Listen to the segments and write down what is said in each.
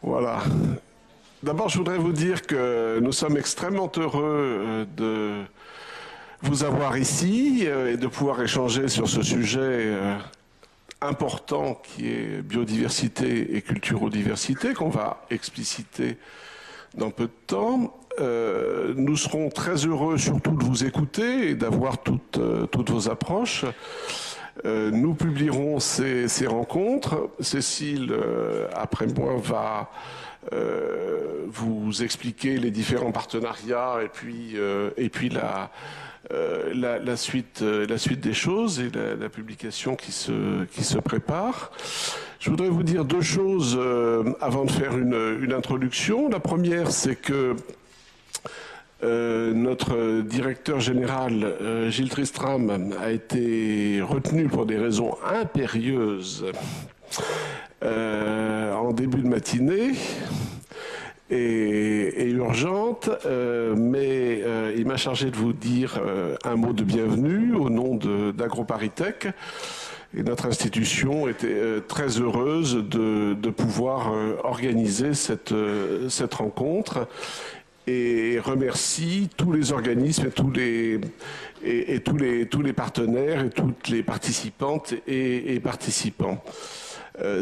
Voilà. D'abord, je voudrais vous dire que nous sommes extrêmement heureux de vous avoir ici et de pouvoir échanger sur ce sujet important qui est biodiversité et culturodiversité, qu'on va expliciter dans peu de temps. Nous serons très heureux surtout de vous écouter et d'avoir toutes vos approches. Nous publierons ces rencontres. Cécile, après moi, va vous expliquer les différents partenariats et puis la suite des choses et la publication qui se prépare. Je voudrais vous dire deux choses avant de faire une introduction. La première, c'est que notre directeur général, Gilles Tristram, a été retenu pour des raisons impérieuses en début de matinée et urgente, mais il m'a chargé de vous dire un mot de bienvenue au nom d'AgroParisTech. Et notre institution était très heureuse de pouvoir organiser cette rencontre et remercie tous les organismes et tous les partenaires et toutes les participantes et participants.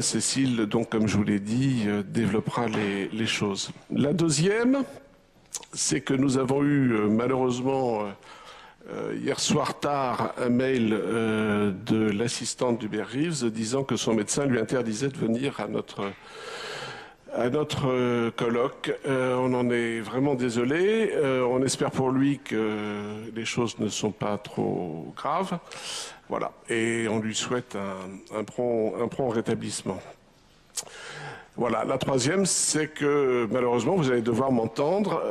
Cécile, donc, comme je vous l'ai dit, développera les choses. La deuxième, c'est que nous avons eu malheureusement hier soir tard un mail de l'assistante d'Hubert Reeves disant que son médecin lui interdisait de venir à notre colloque. On en est vraiment désolé. On espère pour lui que les choses ne sont pas trop graves. Voilà. Et on lui souhaite un prompt rétablissement. Voilà. La troisième, c'est que malheureusement, vous allez devoir m'entendre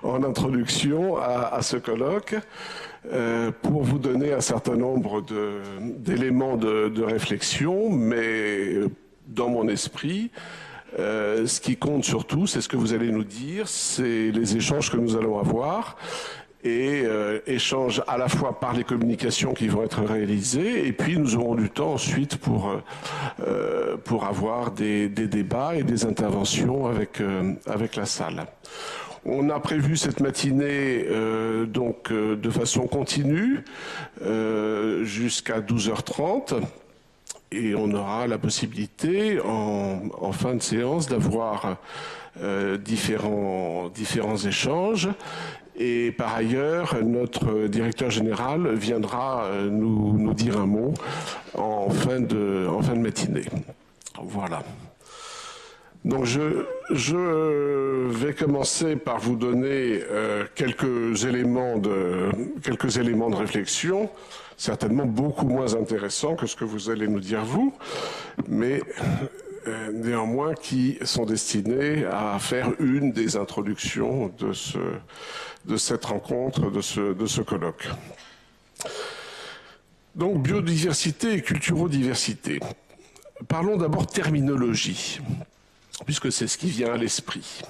en introduction à ce colloque pour vous donner un certain nombre d'éléments de réflexion, mais dans mon esprit, ce qui compte surtout, c'est ce que vous allez nous dire, c'est les échanges que nous allons avoir, et échanges à la fois par les communications qui vont être réalisées, et puis nous aurons du temps ensuite pour avoir des débats et des interventions avec la salle. On a prévu cette matinée de façon continue jusqu'à 12h30. Et on aura la possibilité, en fin de séance, d'avoir différents échanges. Et par ailleurs, notre directeur général viendra nous dire un mot en fin de matinée. Voilà. Donc je vais commencer par vous donner quelques éléments de réflexion, certainement beaucoup moins intéressants que ce que vous allez nous dire vous, mais néanmoins qui sont destinés à faire une des introductions de cette rencontre, de ce colloque. Donc biodiversité et culturodiversité. Parlons d'abord terminologie, puisque c'est ce qui vient à l'esprit.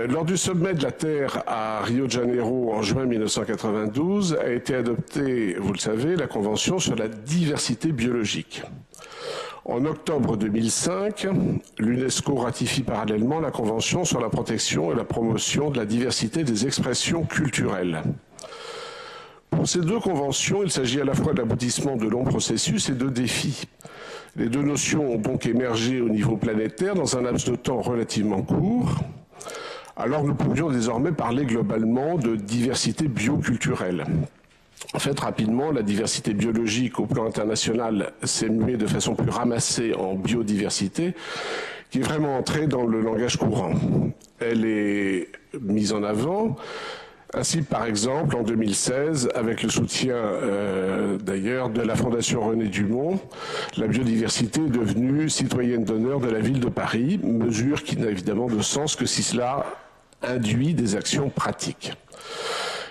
Lors du sommet de la Terre à Rio de Janeiro en juin 1992, a été adoptée, vous le savez, la Convention sur la diversité biologique. En octobre 2005, l'UNESCO ratifie parallèlement la Convention sur la protection et la promotion de la diversité des expressions culturelles. Pour ces deux conventions, il s'agit à la fois de l'aboutissement de longs processus et de défis. Les deux notions ont donc émergé au niveau planétaire dans un laps de temps relativement court. Alors nous pourrions désormais parler globalement de diversité bioculturelle. En fait, rapidement, la diversité biologique au plan international s'est muée de façon plus ramassée en biodiversité, qui est vraiment entrée dans le langage courant. Elle est mise en avant. Ainsi, par exemple, en 2016, avec le soutien d'ailleurs de la Fondation René Dumont, la biodiversité est devenue citoyenne d'honneur de la ville de Paris, mesure qui n'a évidemment de sens que si cela induit des actions pratiques.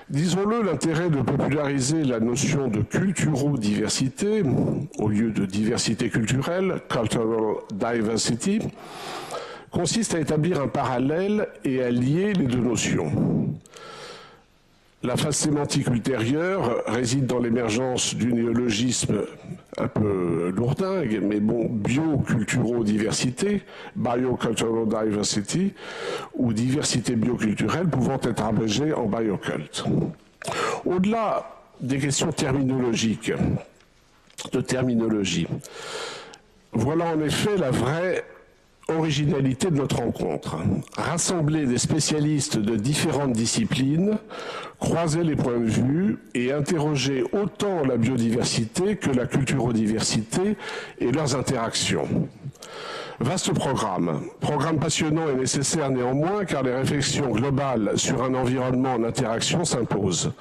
Disons-le, l'intérêt de populariser la notion de culturodiversité, au lieu de diversité culturelle, cultural diversity, consiste à établir un parallèle et à lier les deux notions. La phase sémantique ultérieure réside dans l'émergence du néologisme un peu lourdingue, mais bon, bioculturodiversité, biocultural diversity, ou diversité bioculturelle pouvant être abrégée en biocult. Au-delà des questions terminologiques, de terminologie, voilà en effet la vraie originalité de notre rencontre. Rassembler des spécialistes de différentes disciplines, croiser les points de vue et interroger autant la biodiversité que la culturodiversité et leurs interactions. Vaste programme passionnant et nécessaire néanmoins car les réflexions globales sur un environnement en interaction s'imposent.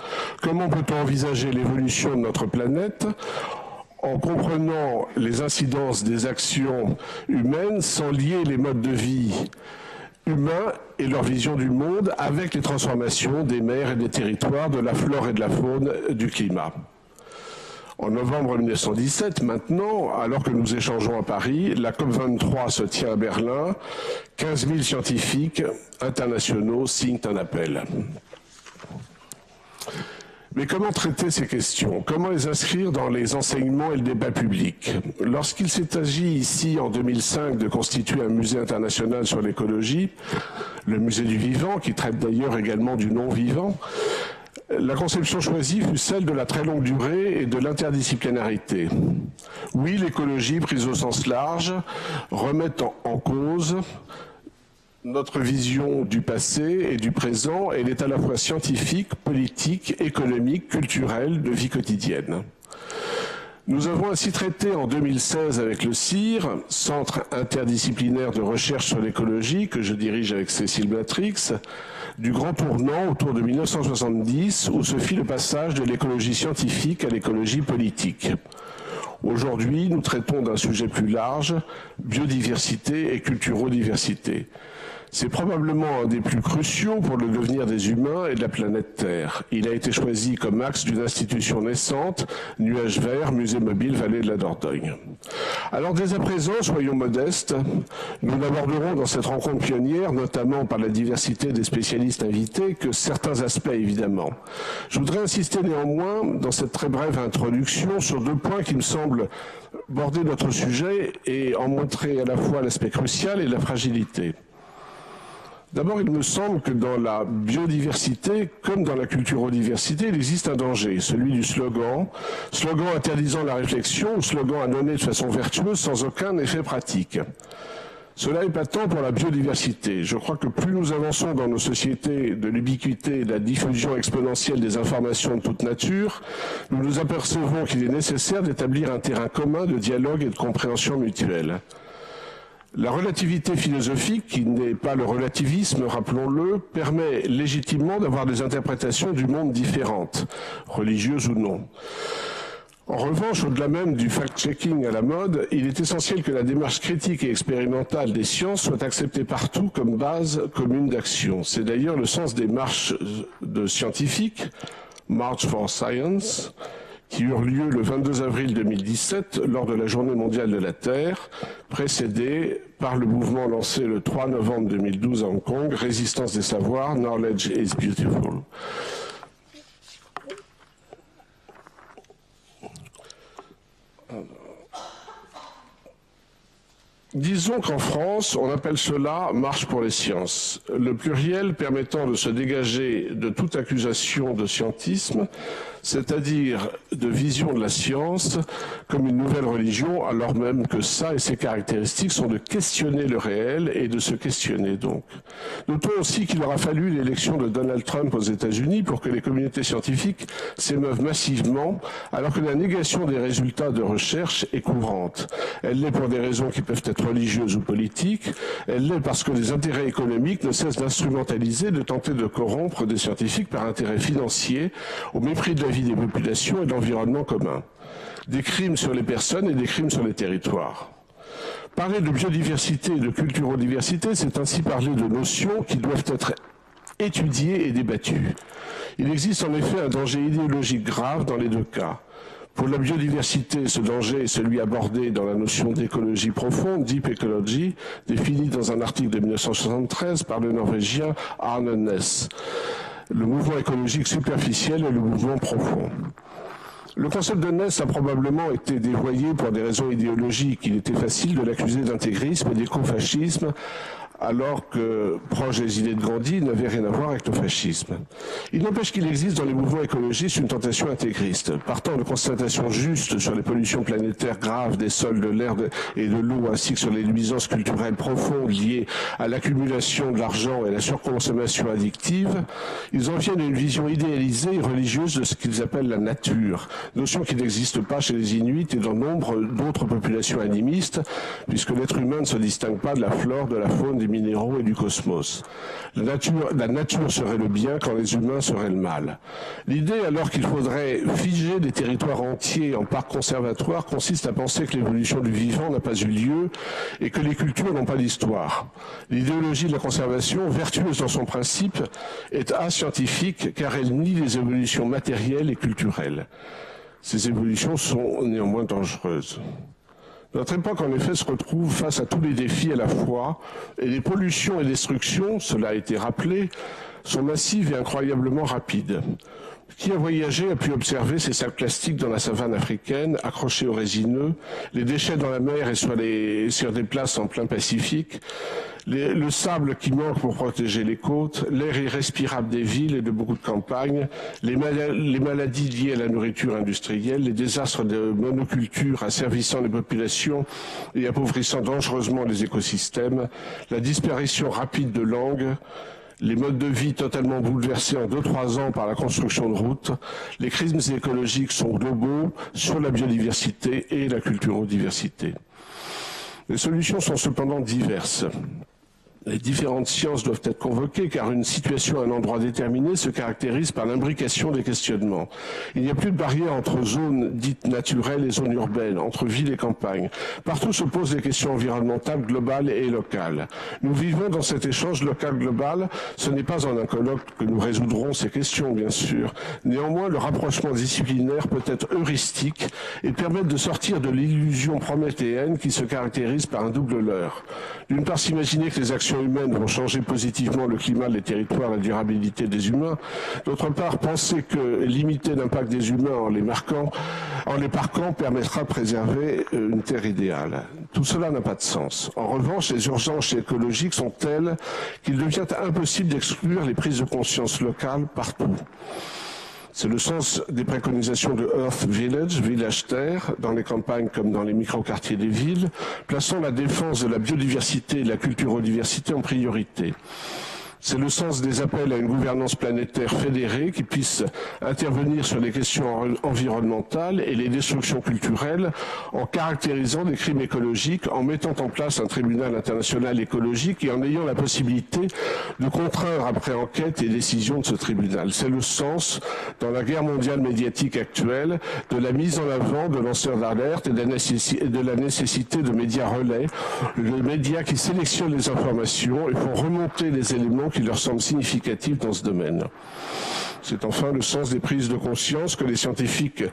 Comment peut-on envisager l'évolution de notre planète en comprenant les incidences des actions humaines sans lier les modes de vie humains et leur vision du monde avec les transformations des mers et des territoires, de la flore et de la faune, du climat. En novembre 1917, maintenant, alors que nous échangeons à Paris, la COP23 se tient à Berlin. 15 000 scientifiques internationaux signent un appel. Mais comment traiter ces questions? Comment les inscrire dans les enseignements et le débat public? Lorsqu'il s'est agi ici, en 2005, de constituer un musée international sur l'écologie, le musée du vivant, qui traite d'ailleurs également du non-vivant, la conception choisie fut celle de la très longue durée et de l'interdisciplinarité. Oui, l'écologie, prise au sens large, remet en cause notre vision du passé et du présent, elle est à la fois scientifique, politique, économique, culturelle, de vie quotidienne. Nous avons ainsi traité en 2016 avec le CIR, Centre interdisciplinaire de recherche sur l'écologie, que je dirige avec Cécile Blatrix, du grand tournant autour de 1970 où se fit le passage de l'écologie scientifique à l'écologie politique. Aujourd'hui, nous traitons d'un sujet plus large, biodiversité et culturodiversité. C'est probablement un des plus cruciaux pour le devenir des humains et de la planète Terre. Il a été choisi comme axe d'une institution naissante, Nuages Verts, Musée Mobile, Vallée de la Dordogne. Alors dès à présent, soyons modestes, nous n'aborderons dans cette rencontre pionnière, notamment par la diversité des spécialistes invités, que certains aspects évidemment. Je voudrais insister néanmoins, dans cette très brève introduction, sur deux points qui me semblent border notre sujet et en montrer à la fois l'aspect crucial et la fragilité. D'abord, il me semble que dans la biodiversité, comme dans la culturodiversité, il existe un danger, celui du slogan interdisant la réflexion ou slogan à donner de façon vertueuse sans aucun effet pratique. Cela est patent pour la biodiversité. Je crois que plus nous avançons dans nos sociétés de l'ubiquité et de la diffusion exponentielle des informations de toute nature, nous nous apercevons qu'il est nécessaire d'établir un terrain commun de dialogue et de compréhension mutuelle. La relativité philosophique, qui n'est pas le relativisme, rappelons-le, permet légitimement d'avoir des interprétations du monde différentes, religieuses ou non. En revanche, au-delà même du fact-checking à la mode, il est essentiel que la démarche critique et expérimentale des sciences soit acceptée partout comme base commune d'action. C'est d'ailleurs le sens des marches de scientifiques, March for Science, qui eurent lieu le 22 avril 2017 lors de la Journée mondiale de la Terre, précédée par le mouvement lancé le 3 novembre 2012 à Hong Kong, Résistance des savoirs, Knowledge is Beautiful. Disons qu'en France, on appelle cela « Marche pour les sciences », le pluriel permettant de se dégager de toute accusation de scientisme, c'est-à-dire de vision de la science comme une nouvelle religion, alors même que ça et ses caractéristiques sont de questionner le réel et de se questionner donc. Notons aussi qu'il aura fallu l'élection de Donald Trump aux États-Unis pour que les communautés scientifiques s'émeuvent massivement, alors que la négation des résultats de recherche est courante. Elle l'est pour des raisons qui peuvent être religieuses ou politiques, elle l'est parce que les intérêts économiques ne cessent d'instrumentaliser, de tenter de corrompre des scientifiques par intérêt financier, au mépris de la vie des populations et de l'environnement commun. Des crimes sur les personnes et des crimes sur les territoires. Parler de biodiversité et de culturodiversité, c'est ainsi parler de notions qui doivent être étudiées et débattues. Il existe en effet un danger idéologique grave dans les deux cas. Pour la biodiversité, ce danger est celui abordé dans la notion d'écologie profonde, deep ecology, définie dans un article de 1973 par le Norvégien Arne Næss. le mouvement écologique superficiel et le mouvement profond. Le concept de NES a probablement été dévoyé pour des raisons idéologiques. Il était facile de l'accuser d'intégrisme et d'écofascisme, alors que, proche des idées de Gandhi, il n'avait rien à voir avec le fascisme. Il n'empêche qu'il existe dans les mouvements écologistes une tentation intégriste. Partant de constatations justes sur les pollutions planétaires graves des sols, de l'air et de l'eau, ainsi que sur les nuisances culturelles profondes liées à l'accumulation de l'argent et la surconsommation addictive, ils en viennent à une vision idéalisée et religieuse de ce qu'ils appellent la nature, notion qui n'existe pas chez les Inuits et dans nombre d'autres populations animistes, puisque l'être humain ne se distingue pas de la flore, de la faune, des minéraux et du cosmos. La nature serait le bien quand les humains seraient le mal. L'idée alors qu'il faudrait figer des territoires entiers en parcs conservatoires consiste à penser que l'évolution du vivant n'a pas eu lieu et que les cultures n'ont pas d'histoire. L'idéologie de la conservation, vertueuse dans son principe, est ascientifique car elle nie les évolutions matérielles et culturelles. Ces évolutions sont néanmoins dangereuses. Notre époque, en effet, se retrouve face à tous les défis à la fois, et les pollutions et destructions, cela a été rappelé, sont massives et incroyablement rapides. Qui a voyagé a pu observer ces sacs plastiques dans la savane africaine, accrochés aux résineux, les déchets dans la mer et sur des places en plein Pacifique, le sable qui manque pour protéger les côtes, l'air irrespirable des villes et de beaucoup de campagnes, les maladies liées à la nourriture industrielle, les désastres de monoculture asservissant les populations et appauvrissant dangereusement les écosystèmes, la disparition rapide de langues, les modes de vie totalement bouleversés en 2-3 ans par la construction de routes, les crimes écologiques sont globaux sur la biodiversité et la culturodiversité. Les solutions sont cependant diverses. Les différentes sciences doivent être convoquées car une situation à un endroit déterminé se caractérise par l'imbrication des questionnements. Il n'y a plus de barrière entre zones dites naturelles et zones urbaines, entre villes et campagnes. Partout se posent des questions environnementales globales et locales. Nous vivons dans cet échange local-global. Ce n'est pas en un colloque que nous résoudrons ces questions, bien sûr. Néanmoins, le rapprochement disciplinaire peut être heuristique et permettre de sortir de l'illusion prométhéenne qui se caractérise par un double leurre. D'une part, s'imaginer que les actions humaines vont changer positivement le climat, les territoires, la durabilité des humains. D'autre part, penser que limiter l'impact des humains en les parquant permettra de préserver une terre idéale. Tout cela n'a pas de sens. En revanche, les urgences écologiques sont telles qu'il devient impossible d'exclure les prises de conscience locales partout. C'est le sens des préconisations de Earth Village, Village Terre, dans les campagnes comme dans les micro-quartiers des villes, plaçant la défense de la biodiversité et de la culturodiversité en priorité. C'est le sens des appels à une gouvernance planétaire fédérée qui puisse intervenir sur les questions environnementales et les destructions culturelles en caractérisant des crimes écologiques, en mettant en place un tribunal international écologique et en ayant la possibilité de contraindre après enquête et décision de ce tribunal. C'est le sens, dans la guerre mondiale médiatique actuelle, de la mise en avant de lanceurs d'alerte et de la nécessité de médias relais, de médias qui sélectionnent les informations et font remonter les éléments qui leur semblent significatifs dans ce domaine. C'est enfin le sens des prises de conscience que les scientifiques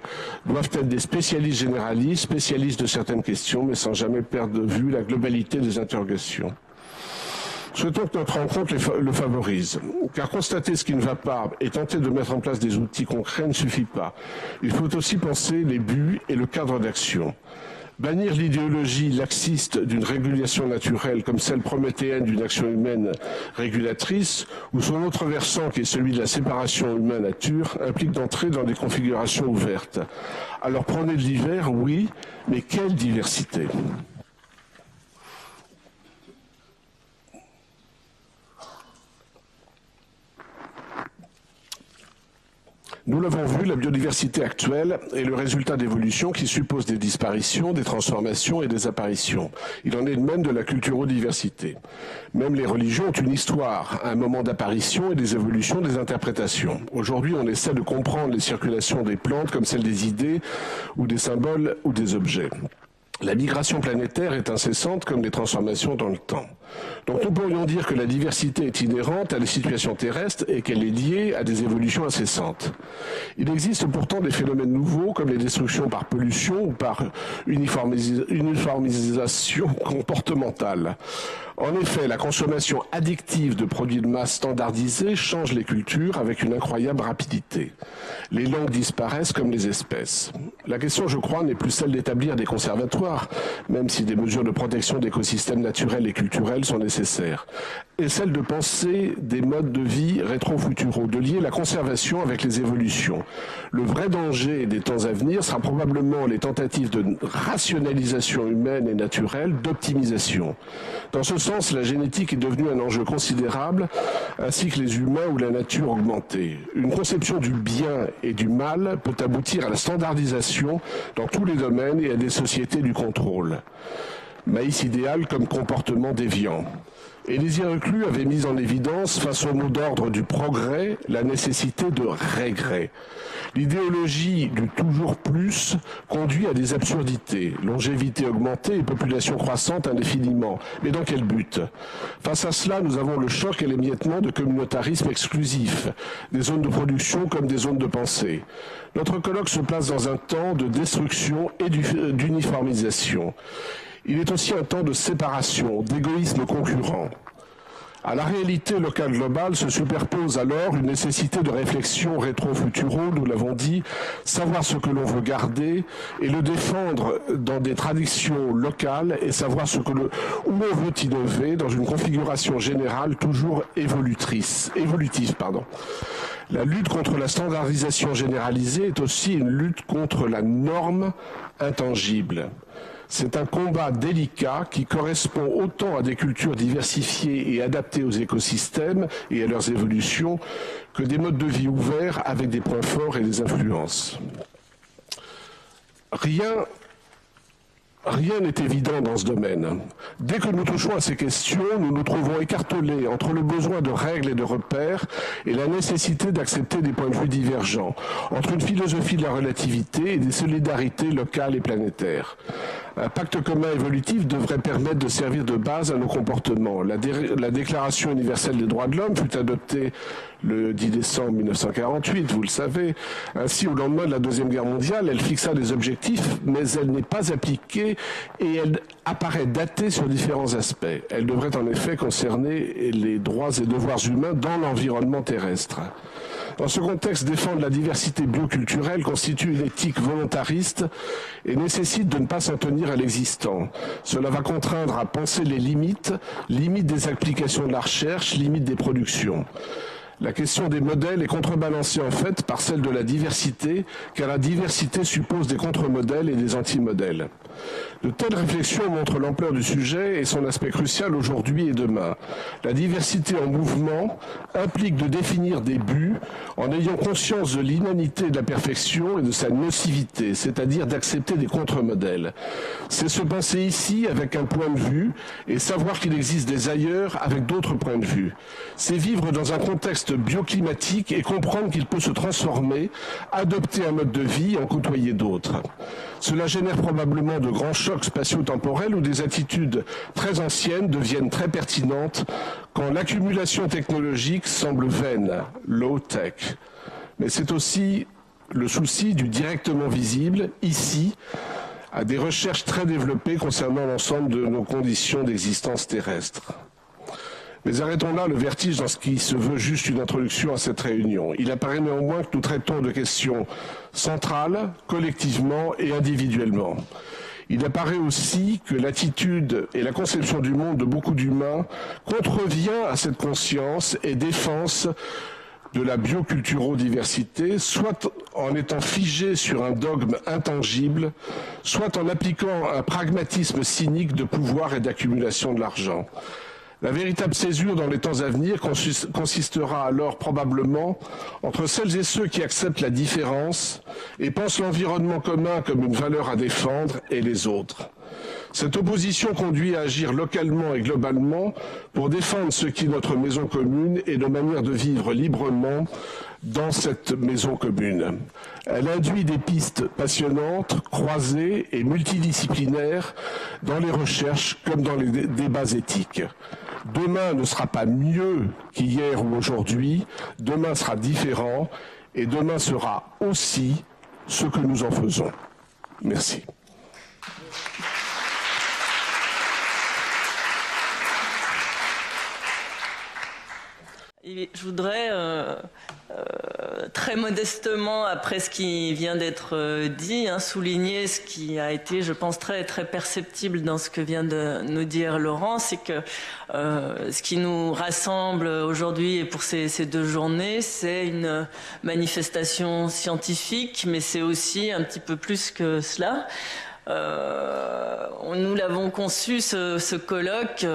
doivent être des spécialistes généralistes, spécialistes de certaines questions, mais sans jamais perdre de vue la globalité des interrogations. Souhaitons que notre rencontre le favorise, car constater ce qui ne va pas et tenter de mettre en place des outils concrets ne suffit pas. Il faut aussi penser les buts et le cadre d'action. Bannir l'idéologie laxiste d'une régulation naturelle comme celle prométhéenne d'une action humaine régulatrice, ou son autre versant qui est celui de la séparation humain-nature, implique d'entrer dans des configurations ouvertes. Alors prenez de l'hiver, oui, mais quelle diversité! Nous l'avons vu, la biodiversité actuelle est le résultat d'évolutions qui supposent des disparitions, des transformations et des apparitions. Il en est de même de la culturodiversité. Même les religions ont une histoire, un moment d'apparition et des évolutions des interprétations. Aujourd'hui, on essaie de comprendre les circulations des plantes comme celles des idées ou des symboles ou des objets. La migration planétaire est incessante comme les transformations dans le temps. Donc nous pourrions dire que la diversité est inhérente à la situation terrestre et qu'elle est liée à des évolutions incessantes. Il existe pourtant des phénomènes nouveaux comme les destructions par pollution ou par uniformisation comportementale. En effet, la consommation addictive de produits de masse standardisés change les cultures avec une incroyable rapidité. Les langues disparaissent comme les espèces. La question, je crois, n'est plus celle d'établir des conservatoires, même si des mesures de protection d'écosystèmes naturels et culturels sont nécessaires, et celle de penser des modes de vie rétro-futuraux, de lier la conservation avec les évolutions. Le vrai danger des temps à venir sera probablement les tentatives de rationalisation humaine et naturelle, d'optimisation. Dans ce sens, la génétique est devenue un enjeu considérable, ainsi que les humains ou la nature augmentée. Une conception du bien et du mal peut aboutir à la standardisation dans tous les domaines et à des sociétés du contrôle. Maïs idéal comme comportement déviant. Et les Irreclus avaient mis en évidence, face au mot d'ordre du progrès, la nécessité de régret. L'idéologie du toujours plus conduit à des absurdités, longévité augmentée et population croissante indéfiniment. Mais dans quel but? Face à cela, nous avons le choc et l'émiettement de communautarisme exclusif, des zones de production comme des zones de pensée. Notre colloque se place dans un temps de destruction et d'uniformisation. Il est aussi un temps de séparation, d'égoïsme concurrent. À la réalité locale globale se superpose alors une nécessité de réflexion rétro-futuraux, nous l'avons dit, savoir ce que l'on veut garder et le défendre dans des traditions locales et savoir où l'on veut innover dans une configuration générale toujours évolutive. La lutte contre la standardisation généralisée est aussi une lutte contre la norme intangible. C'est un combat délicat qui correspond autant à des cultures diversifiées et adaptées aux écosystèmes et à leurs évolutions que des modes de vie ouverts avec des points forts et des influences. Rien n'est évident dans ce domaine. Dès que nous touchons à ces questions, nous nous trouvons écartelés entre le besoin de règles et de repères et la nécessité d'accepter des points de vue divergents, entre une philosophie de la relativité et des solidarités locales et planétaires. Un pacte commun évolutif devrait permettre de servir de base à nos comportements. La Déclaration universelle des droits de l'homme fut adoptée le 10 décembre 1948, vous le savez. Ainsi, au lendemain de la Deuxième Guerre mondiale, elle fixa des objectifs, mais elle n'est pas appliquée et elle apparaît datée sur différents aspects. Elle devrait en effet concerner les droits et devoirs humains dans l'environnement terrestre. Dans ce contexte, défendre la diversité bioculturelle constitue une éthique volontariste et nécessite de ne pas s'en tenir à l'existant. Cela va contraindre à penser les limites des applications de la recherche, limites des productions. La question des modèles est contrebalancée en fait par celle de la diversité, car la diversité suppose des contre-modèles et des anti-modèles. De telles réflexions montrent l'ampleur du sujet et son aspect crucial aujourd'hui et demain. La diversité en mouvement implique de définir des buts en ayant conscience de l'inanité de la perfection et de sa nocivité, c'est-à-dire d'accepter des contre-modèles. C'est se penser ici avec un point de vue et savoir qu'il existe des ailleurs avec d'autres points de vue. C'est vivre dans un contexte bioclimatique et comprendre qu'il peut se transformer, adopter un mode de vie et en côtoyer d'autres. Cela génère probablement de grands chocs spatio-temporels où des attitudes très anciennes deviennent très pertinentes quand l'accumulation technologique semble vaine, low-tech. Mais c'est aussi le souci du directement visible, ici, à des recherches très développées concernant l'ensemble de nos conditions d'existence terrestre. Mais arrêtons là le vertige dans ce qui se veut juste une introduction à cette réunion. Il apparaît néanmoins que nous traitons de questions centrales, collectivement et individuellement. Il apparaît aussi que l'attitude et la conception du monde de beaucoup d'humains contrevient à cette conscience et défense de la bioculturodiversité, soit en étant figé sur un dogme intangible, soit en appliquant un pragmatisme cynique de pouvoir et d'accumulation de l'argent. La véritable césure dans les temps à venir consistera alors probablement entre celles et ceux qui acceptent la différence et pensent l'environnement commun comme une valeur à défendre et les autres. Cette opposition conduit à agir localement et globalement pour défendre ce qui est notre maison commune et nos manières de vivre librement dans cette maison commune. Elle induit des pistes passionnantes, croisées et multidisciplinaires dans les recherches comme dans les débats éthiques. Demain ne sera pas mieux qu'hier ou aujourd'hui, demain sera différent et demain sera aussi ce que nous en faisons. Merci. Et je voudrais très modestement, après ce qui vient d'être dit, souligner ce qui a été, je pense, très perceptible dans ce que vient de nous dire Laurent, c'est que ce qui nous rassemble aujourd'hui et pour ces 2 journées, c'est une manifestation scientifique, mais c'est aussi un petit peu plus que cela. Nous l'avons conçu, ce colloque,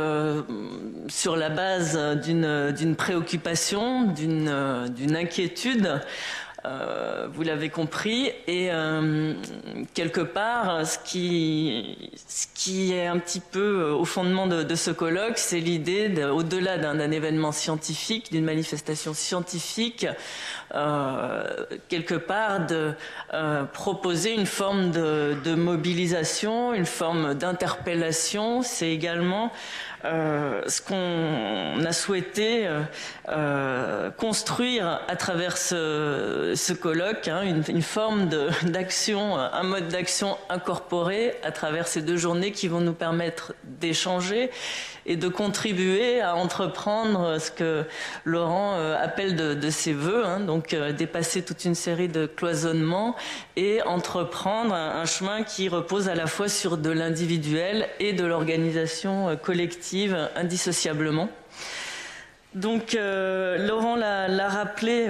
sur la base d'une préoccupation, d'une inquiétude, vous l'avez compris, et quelque part, ce qui est un petit peu au fondement de ce colloque, c'est l'idée, au-delà d'un événement scientifique, d'une manifestation scientifique, quelque part de proposer une forme de mobilisation, une forme d'interpellation. C'est également ce qu'on a souhaité construire à travers ce colloque, une forme d'action, un mode d'action incorporé à travers ces 2 journées qui vont nous permettre d'échanger et de contribuer à entreprendre ce que Laurent appelle de ses voeux, donc dépasser toute une série de cloisonnements et entreprendre un chemin qui repose à la fois sur de l'individuel et de l'organisation collective indissociablement. Donc Laurent l'a rappelé,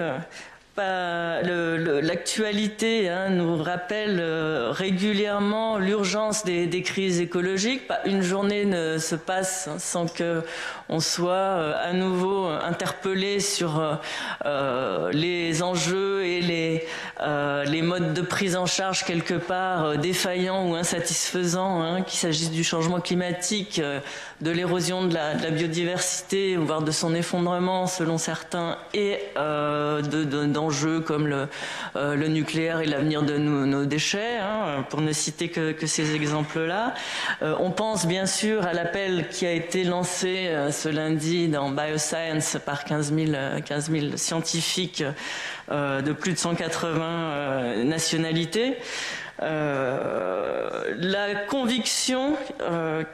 l'actualité nous rappelle régulièrement l'urgence des crises écologiques. Pas une journée ne se passe sans que on soit à nouveau interpellé sur les enjeux et les modes de prise en charge quelque part défaillants ou insatisfaisants, qu'il s'agisse du changement climatique, de l'érosion de la biodiversité, voire de son effondrement selon certains, et d'enjeux comme le nucléaire et l'avenir de nos déchets, pour ne citer que ces exemples-là. On pense bien sûr à l'appel qui a été lancé ce lundi dans Bioscience par 15 000 scientifiques de plus de 180 nationalités. La conviction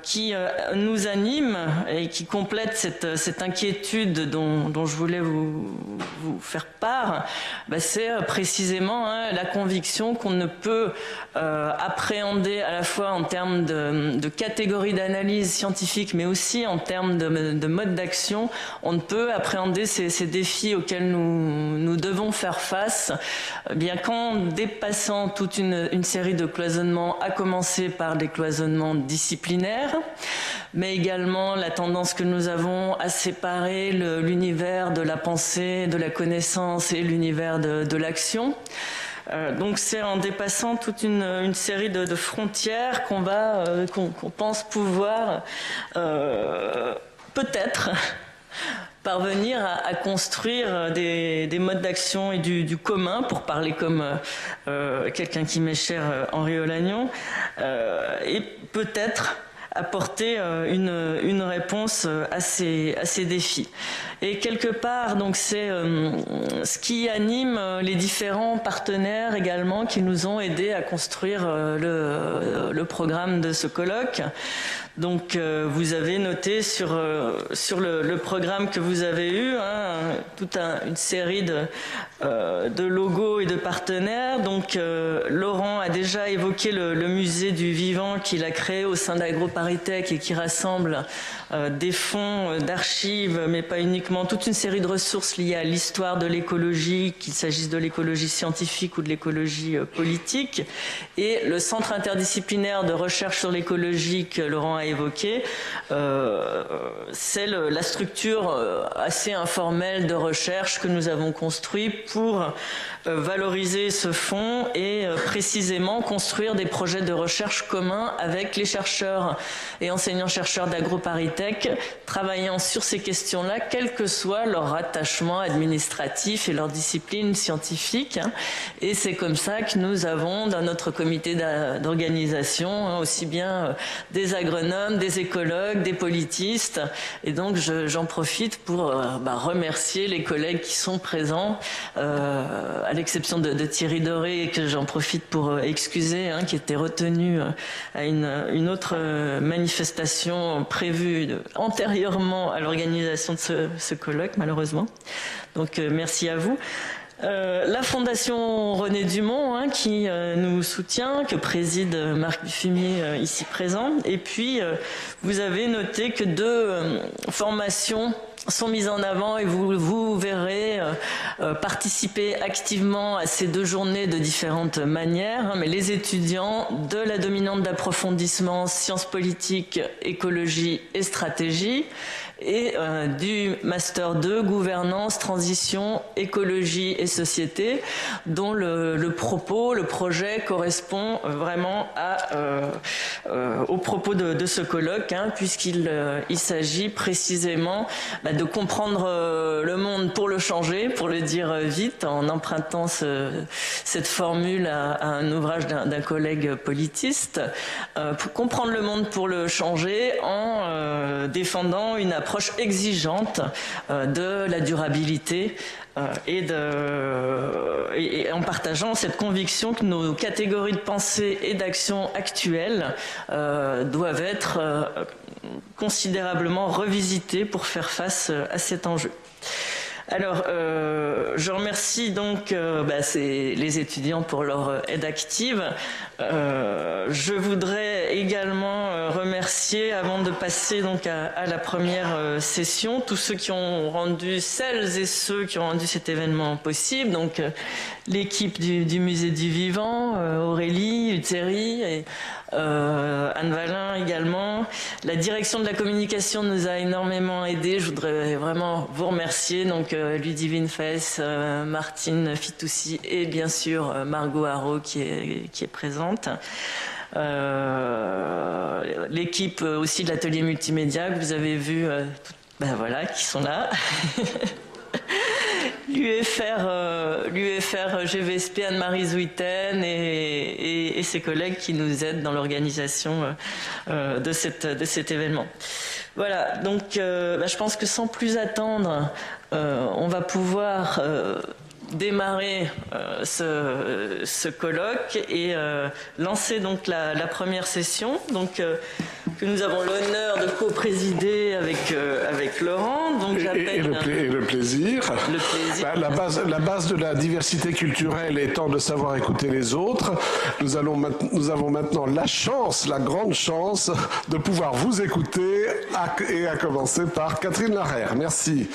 qui nous anime et qui complète cette inquiétude dont je voulais vous faire part, c'est précisément la conviction qu'on ne peut appréhender à la fois en termes de catégories d'analyse scientifique, mais aussi en termes de mode d'action. On ne peut appréhender ces défis auxquels nous devons faire face, bien qu'en dépassant toute une série de cloisonnements, à commencer par des cloisonnements disciplinaires, mais également la tendance que nous avons à séparer l'univers de la pensée, de la connaissance et l'univers de l'action. Donc c'est en dépassant toute une série de frontières qu'on pense pouvoir peut-être parvenir à construire des modes d'action et du commun, pour parler comme quelqu'un qui m'est cher, Henri Olagnon, et peut-être apporter une réponse à ces défis. Et quelque part, donc c'est ce qui anime les différents partenaires également qui nous ont aidés à construire le programme de ce colloque. Donc vous avez noté sur le programme que vous avez eu toute une série de logos et de partenaires. Donc Laurent a déjà évoqué le musée du vivant qu'il a créé au sein d'AgroParisTech et qui rassemble des fonds d'archives, mais pas uniquement, toute une série de ressources liées à l'histoire de l'écologie, qu'il s'agisse de l'écologie scientifique ou de l'écologie politique. Et le centre interdisciplinaire de recherche sur l'écologie que Laurent a évoqué, c'est la structure assez informelle de recherche que nous avons construit pour valoriser ce fonds et précisément construire des projets de recherche communs avec les chercheurs et enseignants-chercheurs d'AgroParisTech travaillant sur ces questions-là, quel que soit leur rattachement administratif et leur discipline scientifique. Et c'est comme ça que nous avons dans notre comité d'organisation aussi bien des agronauts agronomes, des écologues, des politistes. Et donc j'en profite pour remercier les collègues qui sont présents, à l'exception de Thierry Doré, que j'en profite pour excuser, qui était retenu à une autre manifestation prévue antérieurement à l'organisation de ce colloque, malheureusement. Donc merci à vous. La Fondation René Dumont, qui nous soutient, que préside Marc Fumier ici présent. Et puis, vous avez noté que 2 formations sont mises en avant et vous verrez participer activement à ces 2 journées de différentes manières. Mais les étudiants de la dominante d'approfondissement sciences politiques, écologie et stratégie, et du Master 2, gouvernance, transition, écologie et société, dont le projet correspond vraiment au propos de ce colloque, puisqu'il s'agit précisément de comprendre le monde pour le changer, pour le dire vite, en empruntant cette formule à un ouvrage d'un collègue politiste, pour comprendre le monde pour le changer en défendant une approche exigeante de la durabilité et en partageant cette conviction que nos catégories de pensée et d'action actuelles doivent être considérablement revisitées pour faire face à cet enjeu. Alors, je remercie donc les étudiants pour leur aide active. Je voudrais également remercier, avant de passer donc à la première session, tous ceux qui ont rendu, celles et ceux qui ont rendu cet événement possible. Donc, l'équipe du Musée du Vivant, Aurélie, Thierry et Anne Valin également. La direction de la communication nous a énormément aidés. Je voudrais vraiment vous remercier. Donc Ludivine Fess, Martine Fitoussi et bien sûr Margot Haro qui est présente. L'équipe aussi de l'atelier multimédia que vous avez vu, qui sont là. L'UFR GVSP, Anne-Marie Zouiten et ses collègues qui nous aident dans l'organisation de cet événement. Voilà, donc je pense que sans plus attendre, on va pouvoir démarrer ce colloque et lancer donc la première session, donc que nous avons l'honneur de co-présider avec Laurent. Donc et le plaisir. La base de la diversité culturelle étant de savoir écouter les autres, nous avons maintenant la grande chance de pouvoir vous écouter, et à commencer par Catherine Larère. Merci.